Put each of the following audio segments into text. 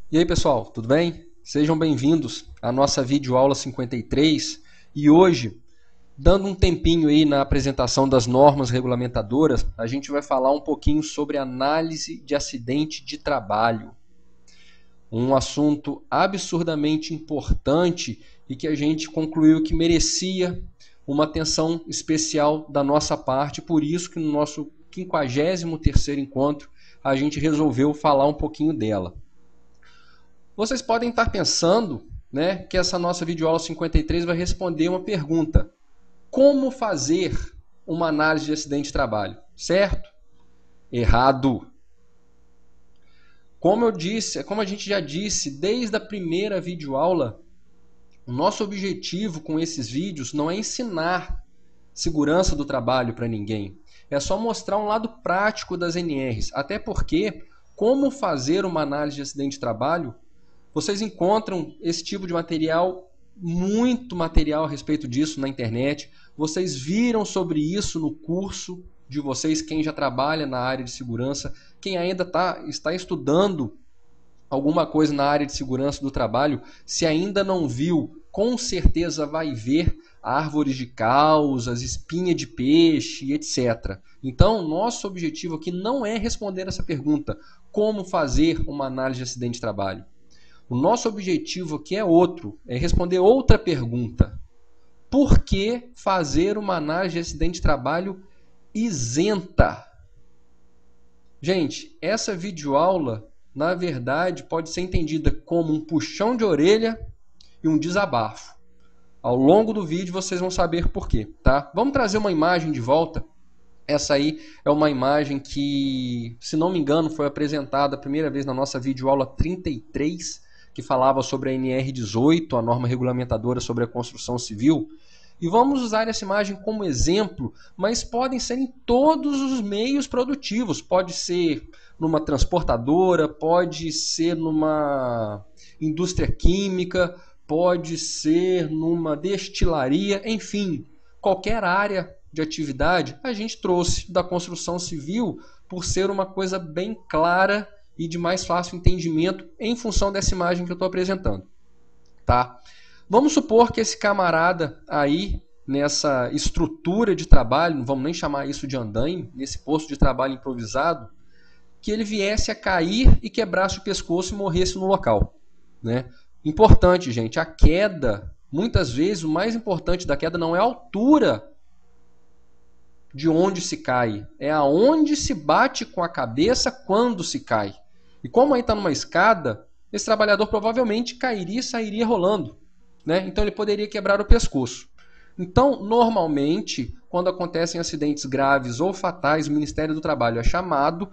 E aí, pessoal, tudo bem? Sejam bem-vindos à nossa videoaula 53 e hoje, dando um tempinho aí na apresentação das normas regulamentadoras, a gente vai falar um pouquinho sobre análise de acidente de trabalho. Um assunto absurdamente importante e que a gente concluiu que merecia uma atenção especial da nossa parte, por isso que no nosso 53º encontro a gente resolveu falar um pouquinho dela. Vocês podem estar pensando, né, que essa nossa videoaula 53 vai responder uma pergunta. Como fazer uma análise de acidente de trabalho? Certo? Errado. Como eu disse, como a gente já disse desde a primeira videoaula, o nosso objetivo com esses vídeos não é ensinar segurança do trabalho para ninguém. É só mostrar um lado prático das NRs. Até porque, como fazer uma análise de acidente de trabalho, vocês encontram esse tipo de material, muito material a respeito disso na internet. Vocês viram sobre isso no curso de vocês, quem já trabalha na área de segurança, quem ainda está estudando alguma coisa na área de segurança do trabalho, se ainda não viu, com certeza vai ver árvores de causas, espinha de peixe, etc. Então, nosso objetivo aqui não é responder essa pergunta, como fazer uma análise de acidente de trabalho. O nosso objetivo aqui é outro, é responder outra pergunta. Por que fazer uma análise de acidente de trabalho isenta? Gente, essa videoaula, na verdade, pode ser entendida como um puxão de orelha e um desabafo. Ao longo do vídeo vocês vão saber por quê, tá? Vamos trazer uma imagem de volta. Essa aí é uma imagem que, se não me engano, foi apresentada a primeira vez na nossa videoaula 33, que falava sobre a NR18, a norma regulamentadora sobre a construção civil. E vamos usar essa imagem como exemplo, mas podem ser em todos os meios produtivos. Pode ser numa transportadora, pode ser numa indústria química, pode ser numa destilaria, enfim, qualquer área de atividade a gente trouxe da construção civil por ser uma coisa bem clara e de mais fácil entendimento em função dessa imagem que eu estou apresentando. Tá? Vamos supor que esse camarada aí, nessa estrutura de trabalho, não vamos nem chamar isso de andaime, nesse posto de trabalho improvisado, que ele viesse a cair e quebrasse o pescoço e morresse no local. Né? Importante, gente, a queda, muitas vezes o mais importante da queda não é a altura de onde se cai, é aonde se bate com a cabeça quando se cai. E como aí está numa escada, esse trabalhador provavelmente cairia e sairia rolando. Né? Então ele poderia quebrar o pescoço. Então, normalmente, quando acontecem acidentes graves ou fatais, o Ministério do Trabalho é chamado,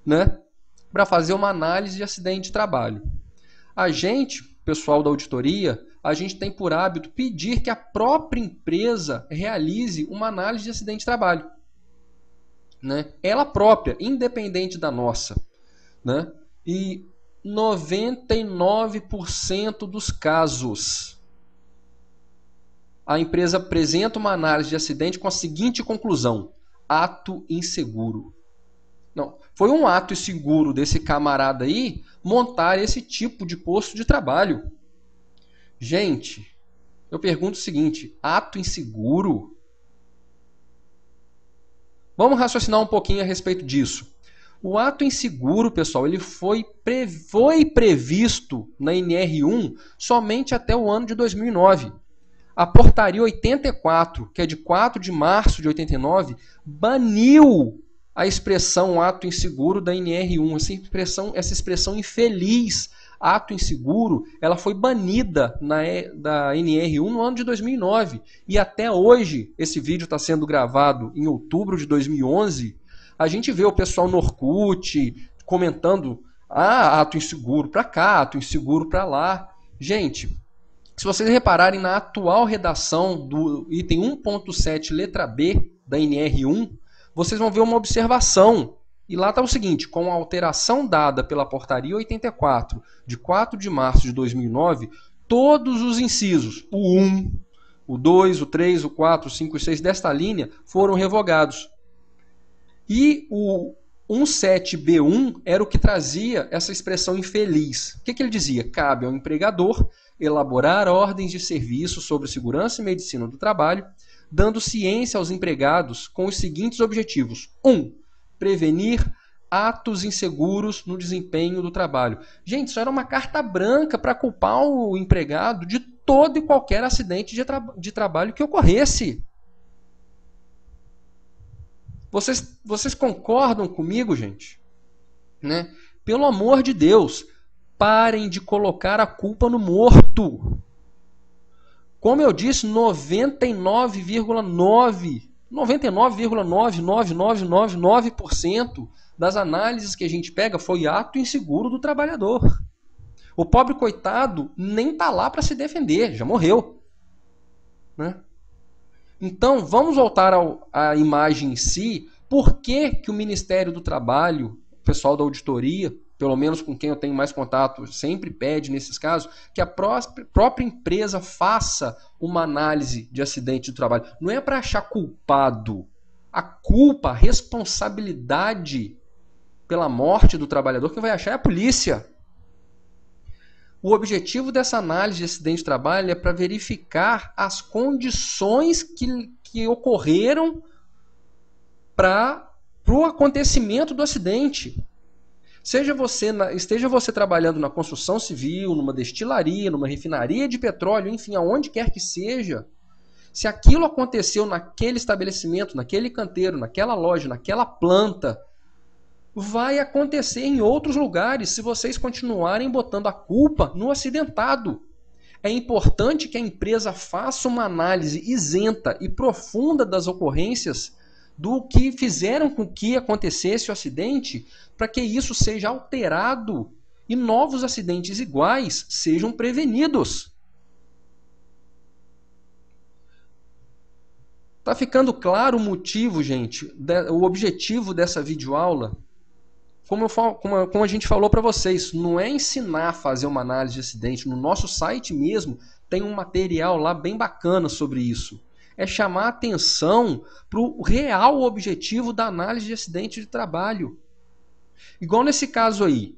né, para fazer uma análise de acidente de trabalho. A gente, pessoal da auditoria, a gente tem por hábito pedir que a própria empresa realize uma análise de acidente de trabalho. Né? Ela própria, independente da nossa. Né? E 99% dos casos, a empresa apresenta uma análise de acidente com a seguinte conclusão: ato inseguro. Não, foi um ato inseguro desse camarada aí montar esse tipo de posto de trabalho. Gente, eu pergunto o seguinte: ato inseguro? Vamos raciocinar um pouquinho a respeito disso. O ato inseguro, pessoal, ele foi previsto na NR1 somente até o ano de 2009. A portaria 84, que é de 4 de março de 89, baniu a expressão ato inseguro da NR1. Essa expressão infeliz, ato inseguro, ela foi banida da NR1 no ano de 2009. E até hoje, esse vídeo está sendo gravado em outubro de 2011, a gente vê o pessoal no Orkut comentando ato inseguro para cá, ato inseguro para lá. Gente, se vocês repararem na atual redação do item 1.7, letra B da NR1, vocês vão ver uma observação. E lá está o seguinte: com a alteração dada pela portaria 84, de 4 de março de 2009, todos os incisos, o 1, o 2, o 3, o 4, o 5 e o 6 desta linha foram revogados. E o 17b1 era o que trazia essa expressão infeliz. O que ele dizia? Cabe ao empregador elaborar ordens de serviço sobre segurança e medicina do trabalho, dando ciência aos empregados com os seguintes objetivos. 1. Prevenir atos inseguros no desempenho do trabalho. Gente, isso era uma carta branca para culpar o empregado de todo e qualquer acidente de trabalho que ocorresse. Vocês concordam comigo, gente? Né? Pelo amor de Deus, parem de colocar a culpa no morto. Como eu disse, 99,99999% das análises que a gente pega foi ato inseguro do trabalhador. O pobre coitado nem está lá para se defender, já morreu. Né? Então, vamos voltar à imagem em si. Por que o Ministério do Trabalho, o pessoal da auditoria, pelo menos com quem eu tenho mais contato, sempre pede nesses casos, que a própria empresa faça uma análise de acidente de trabalho? Não é para achar culpado. A culpa, a responsabilidade pela morte do trabalhador, quem vai achar é a polícia. O objetivo dessa análise de acidente de trabalho é para verificar as condições que ocorreram para o acontecimento do acidente. Esteja você trabalhando na construção civil, numa destilaria, numa refinaria de petróleo, enfim, aonde quer que seja, se aquilo aconteceu naquele estabelecimento, naquele canteiro, naquela loja, naquela planta, vai acontecer em outros lugares se vocês continuarem botando a culpa no acidentado. É importante que a empresa faça uma análise isenta e profunda das ocorrências do que fizeram com que acontecesse o acidente, para que isso seja alterado e novos acidentes iguais sejam prevenidos. Tá ficando claro o motivo, gente, o objetivo dessa videoaula? Como a gente falou para vocês, não é ensinar a fazer uma análise de acidente. No nosso site mesmo tem um material lá bem bacana sobre isso. É chamar a atenção para o real objetivo da análise de acidente de trabalho. Igual nesse caso aí.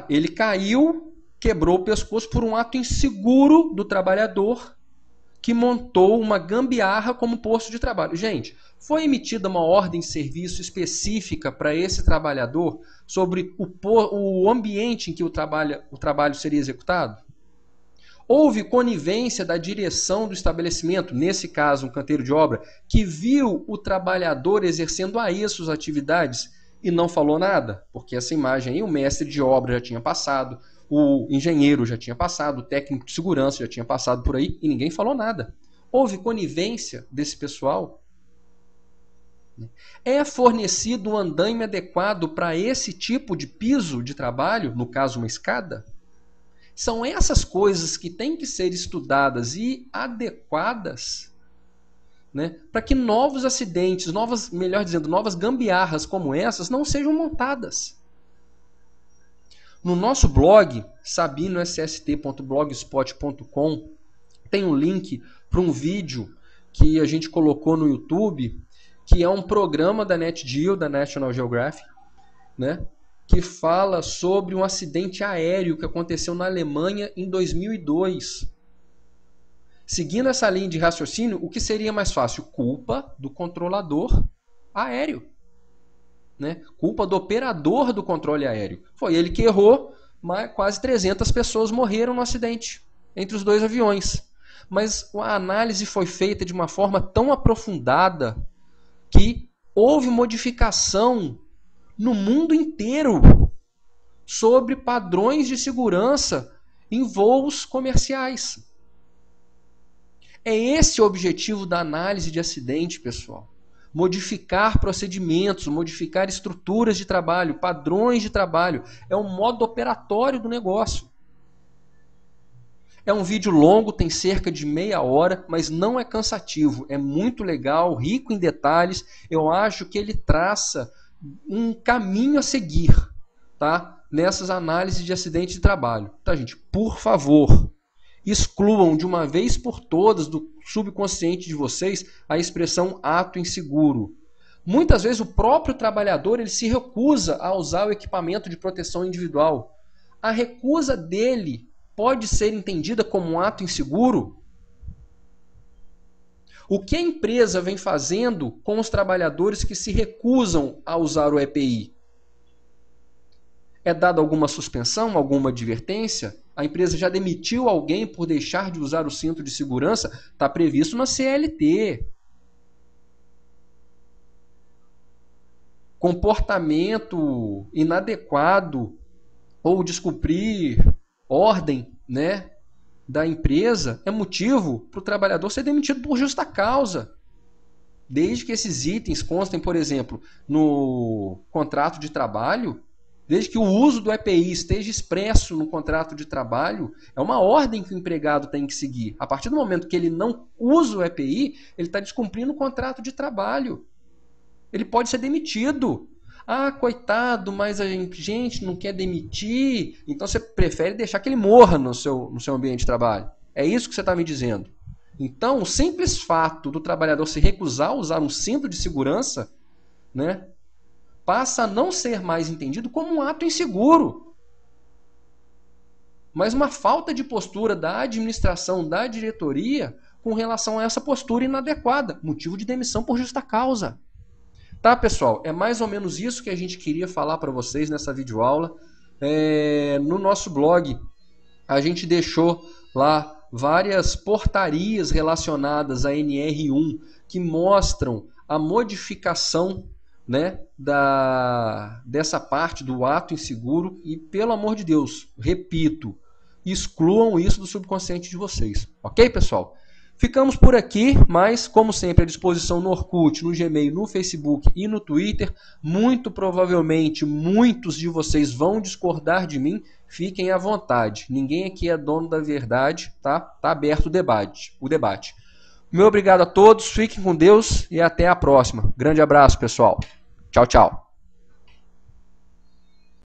Ele caiu, quebrou o pescoço por um ato inseguro do trabalhador que montou uma gambiarra como posto de trabalho. Gente, foi emitida uma ordem de serviço específica para esse trabalhador sobre o ambiente em que o trabalho seria executado? Houve conivência da direção do estabelecimento, nesse caso um canteiro de obra, que viu o trabalhador exercendo a isso as atividades e não falou nada? Porque essa imagem aí o mestre de obra já tinha passado, o engenheiro já tinha passado, o técnico de segurança já tinha passado por aí e ninguém falou nada. Houve conivência desse pessoal? É fornecido um andaime adequado para esse tipo de piso de trabalho, no caso uma escada? São essas coisas que têm que ser estudadas e adequadas, né, para que novos acidentes, novas gambiarras como essas não sejam montadas. No nosso blog, sabinoSST.blogspot.com, tem um link para um vídeo que a gente colocou no YouTube, que é um programa da NetGeo, da National Geographic, né, que fala sobre um acidente aéreo que aconteceu na Alemanha em 2002. Seguindo essa linha de raciocínio, o que seria mais fácil? Culpa do controlador aéreo. Né? Culpa do operador do controle aéreo. Foi ele que errou, mas quase 300 pessoas morreram no acidente entre os dois aviões. Mas a análise foi feita de uma forma tão aprofundada que houve modificação no mundo inteiro sobre padrões de segurança em voos comerciais. É esse o objetivo da análise de acidente, pessoal. Modificar procedimentos, modificar estruturas de trabalho, padrões de trabalho. É um modo operatório do negócio. É um vídeo longo, tem cerca de meia hora, mas não é cansativo. É muito legal, rico em detalhes. Eu acho que ele traça um caminho a seguir, tá? Nessas análises de acidente de trabalho. Tá, gente? Por favor, excluam de uma vez por todas do subconsciente de vocês a expressão ato inseguro. Muitas vezes o próprio trabalhador ele se recusa a usar o equipamento de proteção individual. A recusa dele pode ser entendida como um ato inseguro? O que a empresa vem fazendo com os trabalhadores que se recusam a usar o EPI? É dada alguma suspensão, alguma advertência? A empresa já demitiu alguém por deixar de usar o cinto de segurança? Está previsto na CLT. Comportamento inadequado ou descumprir ordem, né, da empresa é motivo para o trabalhador ser demitido por justa causa. Desde que esses itens constem, por exemplo, no contrato de trabalho, desde que o uso do EPI esteja expresso no contrato de trabalho, é uma ordem que o empregado tem que seguir. A partir do momento que ele não usa o EPI, ele está descumprindo o contrato de trabalho. Ele pode ser demitido. Ah, coitado, mas a gente não quer demitir, então você prefere deixar que ele morra no seu ambiente de trabalho. É isso que você está me dizendo. Então, o simples fato do trabalhador se recusar a usar um cinto de segurança, né, passa a não ser mais entendido como um ato inseguro, mas uma falta de postura da administração, da diretoria, com relação a essa postura inadequada, motivo de demissão por justa causa. Tá, pessoal? É mais ou menos isso que a gente queria falar para vocês nessa videoaula. No nosso blog, a gente deixou lá várias portarias relacionadas à NR1 que mostram a modificação, né, dessa parte do ato inseguro e, pelo amor de Deus, repito, excluam isso do subconsciente de vocês. Ok, pessoal? Ficamos por aqui, mas, como sempre, à disposição no Orkut, no Gmail, no Facebook e no Twitter. Muito provavelmente, muitos de vocês vão discordar de mim. Fiquem à vontade. Ninguém aqui é dono da verdade, tá? Tá aberto o debate. Meu obrigado a todos, fiquem com Deus e até a próxima. Grande abraço, pessoal. Tchau, tchau.